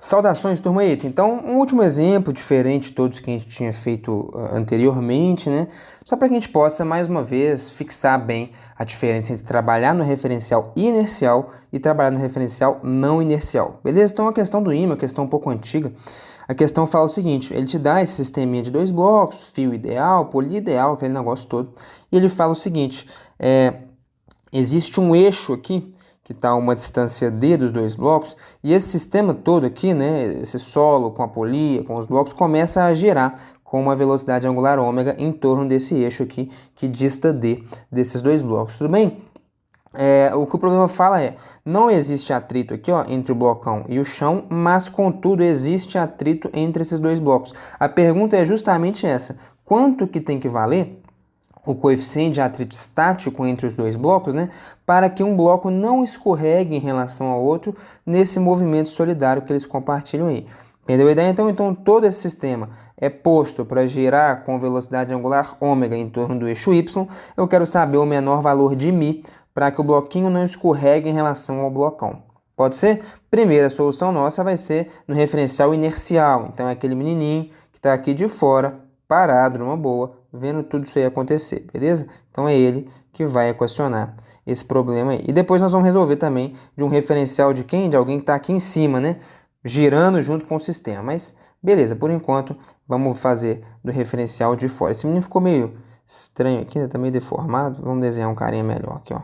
Saudações, turma. Eita, então, um último exemplo, diferente de todos que a gente tinha feito anteriormente, né? Só para que a gente possa, mais uma vez, fixar bem a diferença entre trabalhar no referencial inercial e trabalhar no referencial não inercial. Beleza? Então, a questão do ímã, a questão um pouco antiga, a questão fala o seguinte, ele te dá esse sisteminha de dois blocos, fio ideal, poliideal, aquele negócio todo, e ele fala o seguinte, existe um eixo aqui, que está a uma distância d dos dois blocos, e esse sistema todo aqui, né, esse solo com a polia, com os blocos, começa a girar com uma velocidade angular ômega em torno desse eixo aqui, que dista d desses dois blocos, tudo bem? O que o problema fala não existe atrito aqui, ó, entre o blocão e o chão, mas, contudo, existe atrito entre esses dois blocos. A pergunta é justamente essa, quanto que tem que valer o coeficiente de atrito estático entre os dois blocos, né, para que um bloco não escorregue em relação ao outro nesse movimento solidário que eles compartilham aí. Entendeu a ideia? Então todo esse sistema é posto para girar com velocidade angular ômega em torno do eixo y. Eu quero saber o menor valor de μ para que o bloquinho não escorregue em relação ao blocão. Pode ser? Primeira solução nossa vai ser no referencial inercial. Então é aquele menininho que está aqui de fora, parado, numa boa, vendo tudo isso aí acontecer, beleza? Então é ele que vai equacionar esse problema aí. E depois nós vamos resolver também de um referencial de quem? De alguém que está aqui em cima, né? Girando junto com o sistema. Mas beleza, por enquanto vamos fazer do referencial de fora. Esse menino ficou meio estranho aqui, né? Tá meio deformado. Vamos desenhar um carinha melhor aqui, ó.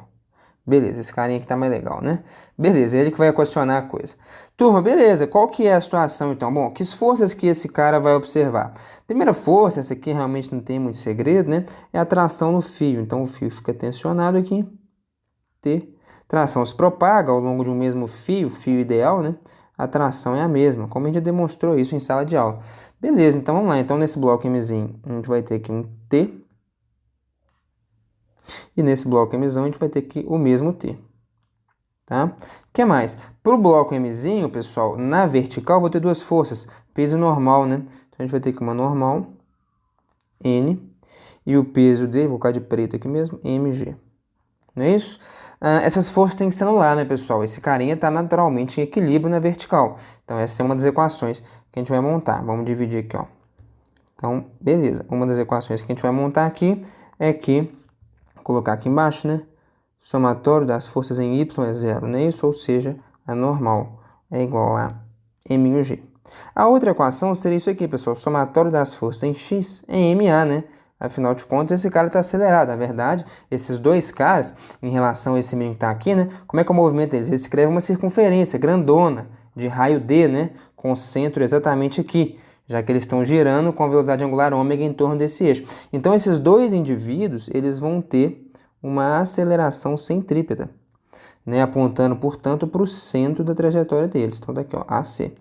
Beleza, esse carinha aqui tá mais legal, né? Beleza, é ele que vai equacionar a coisa. Turma, beleza, qual que é a situação então? Bom, que forças que esse cara vai observar? Primeira força, essa aqui realmente não tem muito segredo, né? É a tração no fio. Então o fio fica tensionado aqui, T. Tração se propaga ao longo de um mesmo fio, fio ideal, né? A tração é a mesma, como a gente já demonstrou isso em sala de aula. Beleza, então vamos lá. Então nesse bloco Mzinho, a gente vai ter aqui um T. E nesse bloco Mzão a gente vai ter aqui o mesmo T. Tá? O que mais? Para o bloco Mzinho, pessoal, na vertical eu vou ter duas forças. Peso normal, né? Então a gente vai ter aqui uma normal, N. E o peso D, vou colocar de preto aqui mesmo, Mg. Não é isso? Essas forças têm que se anular, né, pessoal? Esse carinha está naturalmente em equilíbrio na vertical. Então essa é uma das equações que a gente vai montar. Vamos dividir aqui, ó. Então, beleza. Uma das equações que a gente vai montar aqui é que colocar aqui embaixo, né? Somatório das forças em Y é zero, não é isso? Ou seja, a normal é igual a mg. A outra equação seria isso aqui, pessoal. Somatório das forças em X é ma, né? Afinal de contas, esse cara está acelerado. Na verdade, esses dois caras, em relação a esse menino que está aqui, né? Como é que é o movimento deles? Eles escrevem uma circunferência grandona de raio D, né? Com o centro exatamente aqui, já que eles estão girando com a velocidade angular ômega em torno desse eixo. Então, esses dois indivíduos, eles vão ter uma aceleração centrípeta, né? Apontando, portanto, para o centro da trajetória deles. Então, daqui, ó, AC,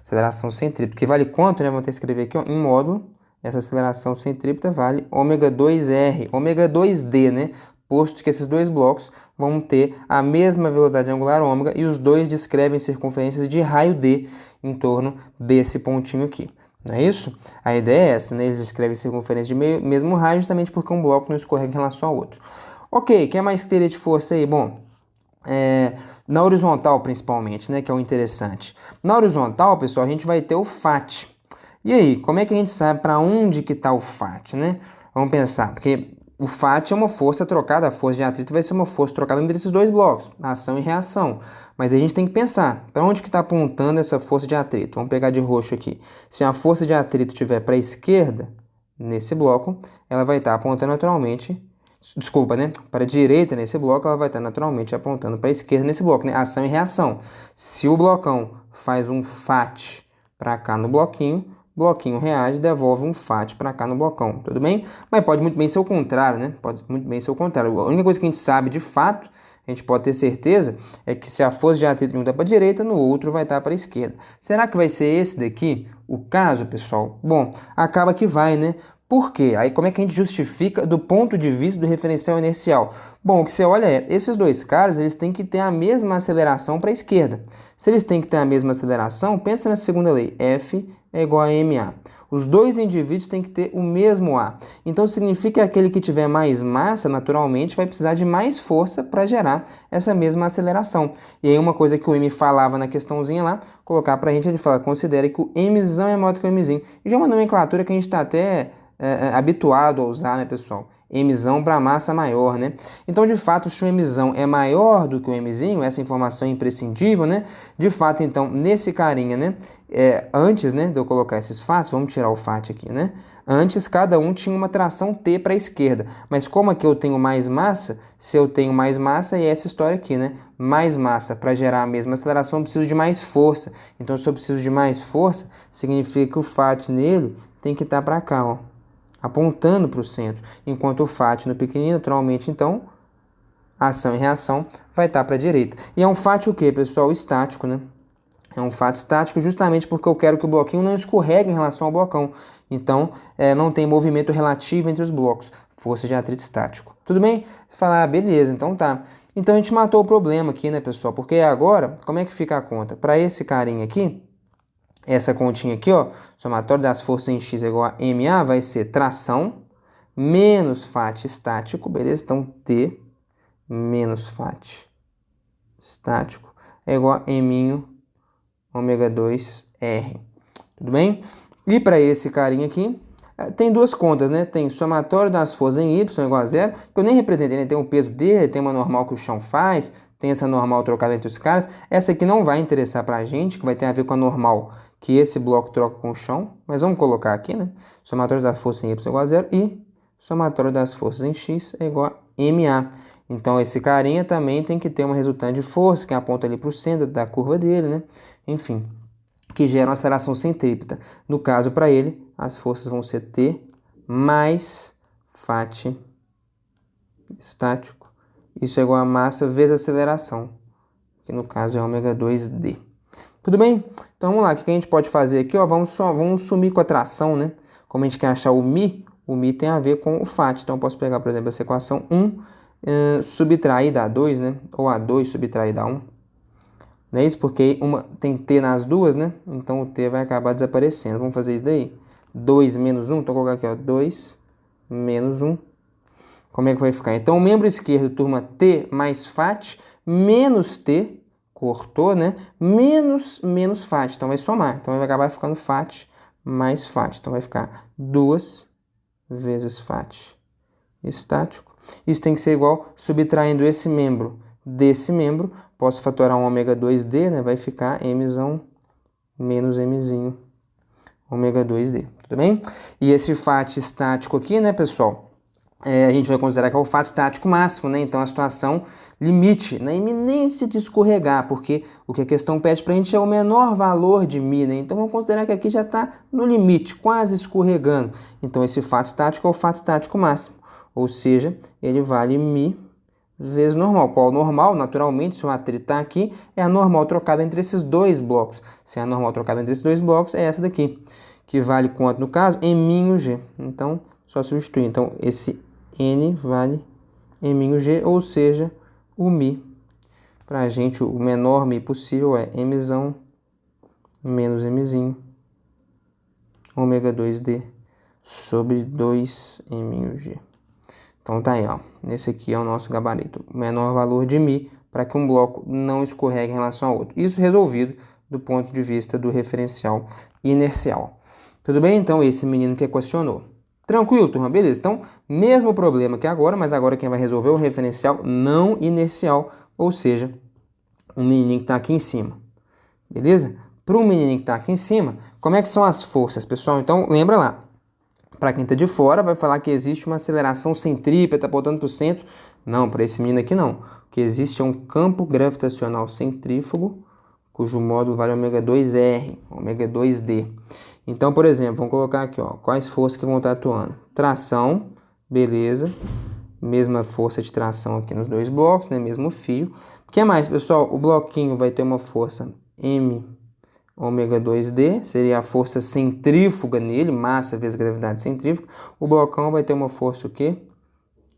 aceleração centrípeta, que vale quanto, né? Vamos ter que escrever aqui, ó, em módulo, essa aceleração centrípeta vale ômega 2R, ômega 2D, né? Posto que esses dois blocos vão ter a mesma velocidade angular ômega e os dois descrevem circunferências de raio D em torno desse pontinho aqui. Não é isso? A ideia é essa, né? Eles escrevem circunferência de mesmo raio justamente porque um bloco não escorrega em relação ao outro. Ok, o que mais que teria de força aí? Bom, na horizontal principalmente, né? Que é o interessante. Na horizontal, pessoal, a gente vai ter o FAT. E aí, como é que a gente sabe para onde que está o FAT, né? Vamos pensar, porque o FAT é uma força trocada, a força de atrito vai ser uma força trocada entre esses dois blocos, ação e reação. Mas a gente tem que pensar, para onde que está apontando essa força de atrito? Vamos pegar de roxo aqui. Se a força de atrito estiver para a esquerda, nesse bloco, ela vai estar apontando naturalmente, desculpa, né? Para a direita nesse bloco, ela vai estar naturalmente apontando para a esquerda nesse bloco, né? Ação e reação. Se o blocão faz um FAT para cá no bloquinho reage e devolve um FAT para cá no blocão, tudo bem? Mas pode muito bem ser o contrário, né? Pode muito bem ser o contrário. A única coisa que a gente sabe de fato, a gente pode ter certeza, é que se a força de atrito de um está para a direita, no outro vai estar para a esquerda. Será que vai ser esse daqui o caso, pessoal? Bom, acaba que vai, né? Por quê? Aí como é que a gente justifica do ponto de vista do referencial inercial? Bom, o que você olha é, esses dois caras, eles têm que ter a mesma aceleração para a esquerda. Se eles têm que ter a mesma aceleração, pensa na segunda lei, F é igual a ma. Os dois indivíduos têm que ter o mesmo A. Então significa que aquele que tiver mais massa, naturalmente, vai precisar de mais força para gerar essa mesma aceleração. E aí uma coisa que o M falava na questãozinha lá, colocar para a gente, ele fala, considere que o Mzão é maior do que o Mzinho. E já é uma nomenclatura que a gente está até habituado a usar, né, pessoal? Mzão para massa maior, né? Então, de fato, se o Mzão é maior do que o Mzinho, essa informação é imprescindível, né? De fato, então, nesse carinha, né? Antes, né, de eu colocar esses fatos, vamos tirar o fato aqui, né? Antes, cada um tinha uma tração T para a esquerda. Mas como aqui eu tenho mais massa, se eu tenho mais massa, é essa história aqui, né? Mais massa para gerar a mesma aceleração, eu preciso de mais força. Então, se eu preciso de mais força, significa que o fato nele tem que estar para cá, ó, apontando para o centro, enquanto o FAT no pequenininho, naturalmente, então, ação e reação vai estar para a direita. E é um FAT o quê, pessoal? Estático, né? É um FAT estático justamente porque eu quero que o bloquinho não escorregue em relação ao blocão. Então, não tem movimento relativo entre os blocos. Força de atrito estático. Tudo bem? Você fala, beleza, então tá. Então a gente matou o problema aqui, né, pessoal? Porque agora, como é que fica a conta? Para esse carinha aqui, essa continha aqui, ó, somatório das forças em x é igual a ma, vai ser tração menos FAT estático, beleza? Então, T menos FAT estático é igual a M ômega 2R. Tudo bem? E para esse carinha aqui, tem duas contas, né? Tem somatório das forças em y igual a zero, que eu nem representei, né? Tem um peso D, tem uma normal que o chão faz, tem essa normal trocada entre os caras. Essa aqui não vai interessar para a gente, que vai ter a ver com a normal que esse bloco troca com o chão. Mas vamos colocar aqui, né? Somatório das forças em y igual a zero e somatório das forças em x é igual a ma. Então, esse carinha também tem que ter uma resultante de força que aponta ali para o centro da curva dele, né? Enfim, que gera uma aceleração centrípeta. No caso, para ele, as forças vão ser T mais FAT estático. Isso é igual a massa vezes aceleração, que no caso é ômega 2D. Tudo bem? Então vamos lá, o que a gente pode fazer aqui? Ó, vamos sumir com a tração, né? Como a gente quer achar o mi tem a ver com o FAT. Então eu posso pegar, por exemplo, essa equação 1, subtrair da 2, né? Ou A2 subtrair da 1. Não é isso? Porque tem T nas duas, né? Então o T vai acabar desaparecendo. Vamos fazer isso daí? 2 menos 1, então vou colocar aqui, ó, 2 menos 1. Como é que vai ficar? Então o membro esquerdo, turma, T mais FAT, menos T, cortou, né? Menos FAT, então vai somar. Então vai acabar ficando FAT mais FAT. Então vai ficar 2 vezes FAT estático. Isso tem que ser igual, subtraindo esse membro desse membro, posso fatorar um ômega 2D, né? Vai ficar Mzão menos Mzinho, ômega 2D, tudo bem? E esse FAT estático aqui, né, pessoal? A gente vai considerar que é o FAT estático máximo, né? Então, a situação limite, na iminência de escorregar, porque o que a questão pede para a gente é o menor valor de mi, né? Então, vamos considerar que aqui já está no limite, quase escorregando. Então, esse FAT estático é o FAT estático máximo, ou seja, ele vale mi vezes normal. Qual normal? Naturalmente, se o atrito está aqui, é a normal trocada entre esses dois blocos. Se é a normal trocada entre esses dois blocos, é essa daqui, que vale quanto no caso? G. Então, só substituir. Então, esse N vale G, ou seja, o mi. Para a gente, o menor mi possível é Mzão menos Mzinho, ômega 2D, sobre 2G. Então tá aí, ó. Esse aqui é o nosso gabarito. O menor valor de mi para que um bloco não escorregue em relação ao outro. Isso resolvido do ponto de vista do referencial inercial. Tudo bem? Então, esse menino que equacionou. Tranquilo, turma? Beleza. Então, mesmo problema que agora, mas agora quem vai resolver é o referencial não inercial, ou seja, o menininho que está aqui em cima. Beleza? Para o menininho que está aqui em cima, como é que são as forças, pessoal? Então, lembra lá. Para quem está de fora, vai falar que existe uma aceleração centrípeta apontando para o centro. Não, para esse menino aqui não. O que existe é um campo gravitacional centrífugo, cujo módulo vale ômega 2R, ômega 2D. Então, por exemplo, vamos colocar aqui, ó, quais forças que vão estar atuando. Tração, beleza. Mesma força de tração aqui nos dois blocos, né? Mesmo fio. O que mais, pessoal? O bloquinho vai ter uma força M ômega 2D, seria a força centrífuga nele, massa vezes gravidade centrífuga. O blocão vai ter uma força o quê?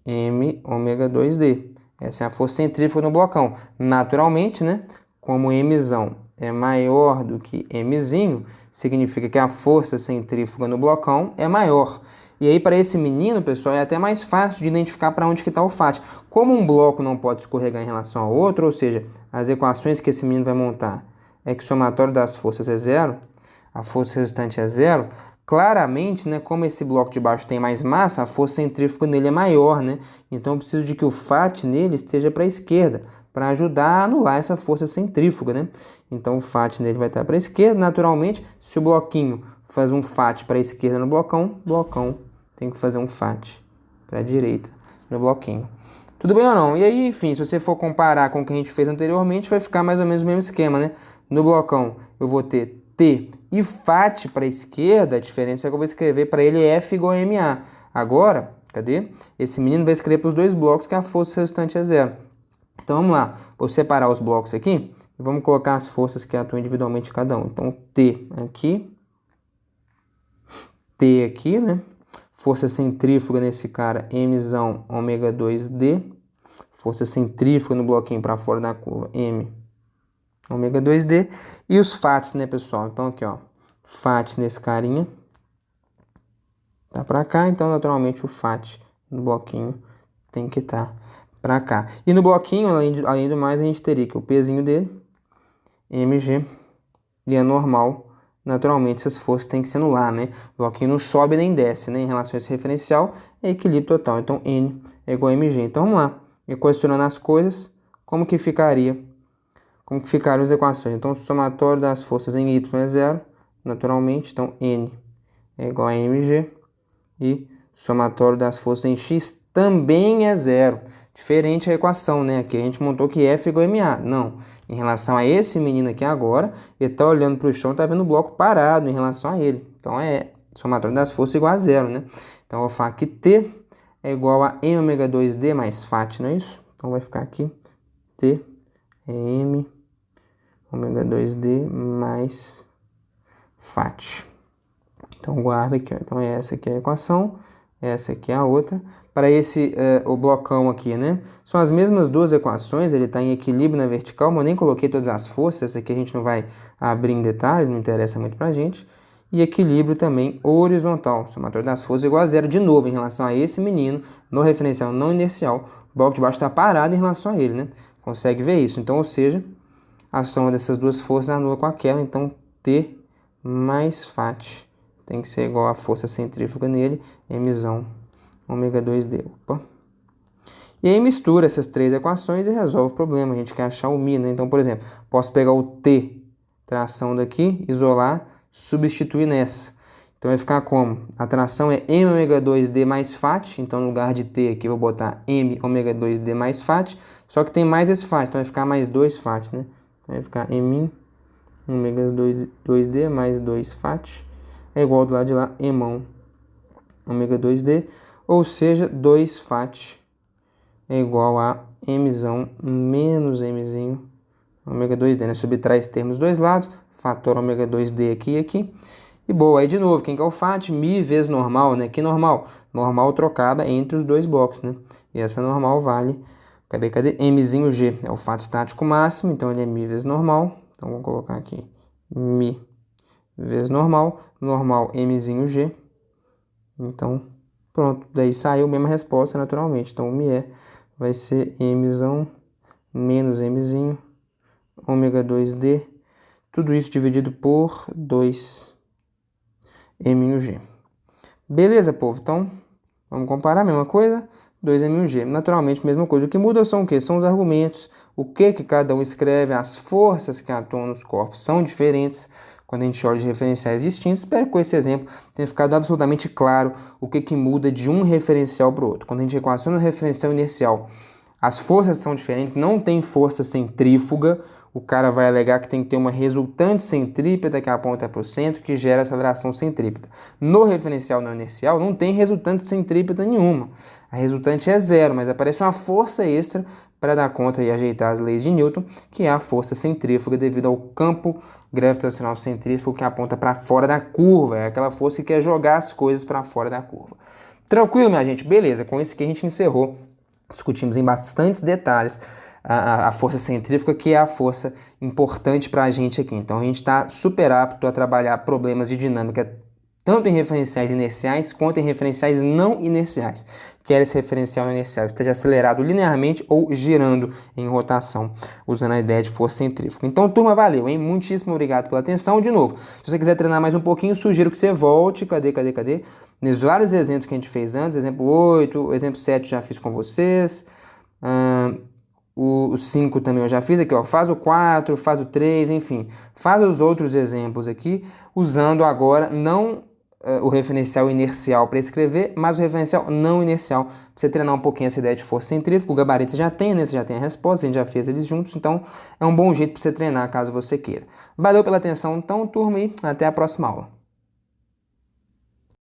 M ômega 2D. Essa é a força centrífuga no blocão. Naturalmente, né? Como Mzão é maior do que Mzinho, significa que a força centrífuga no blocão é maior. E aí, para esse menino, pessoal, é até mais fácil de identificar para onde que está o FAT. Como um bloco não pode escorregar em relação ao outro, ou seja, as equações que esse menino vai montar é que o somatório das forças é zero, a força resultante é zero, claramente, né, como esse bloco de baixo tem mais massa, a força centrífuga nele é maior, né? Então eu preciso de que o FAT nele esteja para a esquerda, para ajudar a anular essa força centrífuga, né? Então o FAT nele vai estar para a esquerda, naturalmente, se o bloquinho faz um FAT para a esquerda no blocão, o blocão tem que fazer um FAT para a direita no bloquinho. Tudo bem ou não? E aí, enfim, se você for comparar com o que a gente fez anteriormente, vai ficar mais ou menos o mesmo esquema, né? No blocão eu vou ter T e FAT para a esquerda, a diferença é que eu vou escrever para ele F igual a MA. Agora, cadê? Esse menino vai escrever para os dois blocos que a força resultante é zero. Então vamos lá, vou separar os blocos aqui e vamos colocar as forças que atuam individualmente em cada um. Então T aqui, né? Força centrífuga nesse cara, Mzão ômega 2D. Força centrífuga no bloquinho para fora da curva, M ômega 2D. E os FATs, né, pessoal? Então aqui, ó, FAT nesse carinha tá para cá, então naturalmente o FAT no bloquinho tem que estar para cá. E no bloquinho, além do mais, a gente teria que o pezinho dele, mg, e a normal. Naturalmente, essas forças têm que se anular, né? O bloquinho não sobe nem desce, né? Em relação a esse referencial, é equilíbrio total. Então, N é igual a mg. Então, vamos lá. Equacionando as coisas, como que ficariam as equações? Então, o somatório das forças em y é zero, naturalmente. Então, N é igual a mg. E somatório das forças em x também é zero. Diferente a equação, né? Aqui a gente montou que F igual a MA. Não. Em relação a esse menino aqui agora, ele está olhando para o chão e está vendo o bloco parado em relação a ele. Então, é somatório das forças igual a zero, né? Então, eu vou falar que T é igual a M ômega 2D mais FAT, não é isso? Então, vai ficar aqui T é M ômega 2D mais FAT. Então, guarda aqui, ó. Então, essa aqui é a equação, essa aqui é a outra. Para esse, o blocão aqui, né? São as mesmas duas equações, ele está em equilíbrio na vertical, mas eu nem coloquei todas as forças, essa aqui a gente não vai abrir em detalhes, não interessa muito pra gente. E equilíbrio também horizontal, somatório das forças igual a zero. De novo, em relação a esse menino, no referencial não inercial, o bloco de baixo está parado em relação a ele, né? Consegue ver isso? Então, ou seja, a soma dessas duas forças anula com aquela, então T mais FAT tem que ser igual à força centrífuga nele, Mzão ômega 2D. Opa. E aí mistura essas três equações e resolve o problema. A gente quer achar o μ, né? Então, por exemplo, posso pegar o T, tração daqui, isolar, substituir nessa. Então vai ficar como? A tração é M ômega 2D mais FAT. Então, no lugar de T aqui, eu vou botar M ômega 2D mais FAT. Só que tem mais esse FAT, então vai ficar mais 2 FAT, né? Então, vai ficar M ômega 2D mais 2 FAT. É igual do lado de lá, Mão ômega 2D, ou seja, 2 FAT é igual a Mzão menos Mzinho ômega 2D, né? Subtrai esse termo dos dois lados, fator ômega 2D aqui e aqui. E boa, aí de novo, quem que é o FAT? Mi vezes normal, né? Que normal? Normal trocada entre os dois blocos, né? E essa normal vale, cadê? Mzinho G é o FAT estático máximo, então ele é Mi vezes normal. Então vamos colocar aqui Mi vezes normal, Mzinho G. Então, pronto, daí saiu a mesma resposta naturalmente. Então, o ME vai ser Mzão menos Mzinho, ômega 2D, tudo isso dividido por 2 M1G. Beleza, povo? Então, vamos comparar a mesma coisa, 2 M1G. Naturalmente, mesma coisa. O que muda são o quê? São os argumentos, o que cada um escreve, as forças que atuam nos corpos são diferentes quando a gente olha de referenciais distintos. Espero que com esse exemplo tenha ficado absolutamente claro o que muda de um referencial para o outro. Quando a gente equaciona o referencial inercial, as forças são diferentes, não tem força centrífuga, o cara vai alegar que tem que ter uma resultante centrípeta que aponta para o centro, que gera essa atração centrípeta. No referencial não inercial não tem resultante centrípeta nenhuma. A resultante é zero, mas aparece uma força extra para dar conta e ajeitar as leis de Newton, que é a força centrífuga devido ao campo gravitacional centrífugo que aponta para fora da curva, é aquela força que quer jogar as coisas para fora da curva. Tranquilo, minha gente? Beleza, com isso que a gente encerrou, discutimos em bastantes detalhes a força centrífuga, que é a força importante para a gente aqui. Então a gente está super apto a trabalhar problemas de dinâmica tanto em referenciais inerciais quanto em referenciais não inerciais, que é esse referencial inercial que esteja acelerado linearmente ou girando em rotação, usando a ideia de força centrífuga. Então, turma, valeu, hein? Muitíssimo obrigado pela atenção. De novo, se você quiser treinar mais um pouquinho, sugiro que você volte, cadê? Nos vários exemplos que a gente fez antes, exemplo 8, exemplo 7 já fiz com vocês, o 5 também eu já fiz aqui, ó, faz o 4, faz o 3, enfim, faz os outros exemplos aqui, usando agora não o referencial inercial para escrever, mas o referencial não inercial, para você treinar um pouquinho essa ideia de força centrífuga. O gabarito você já tem, né? Você já tem a resposta, a gente já fez eles juntos, então é um bom jeito para você treinar caso você queira. Valeu pela atenção, então, turma, e até a próxima aula.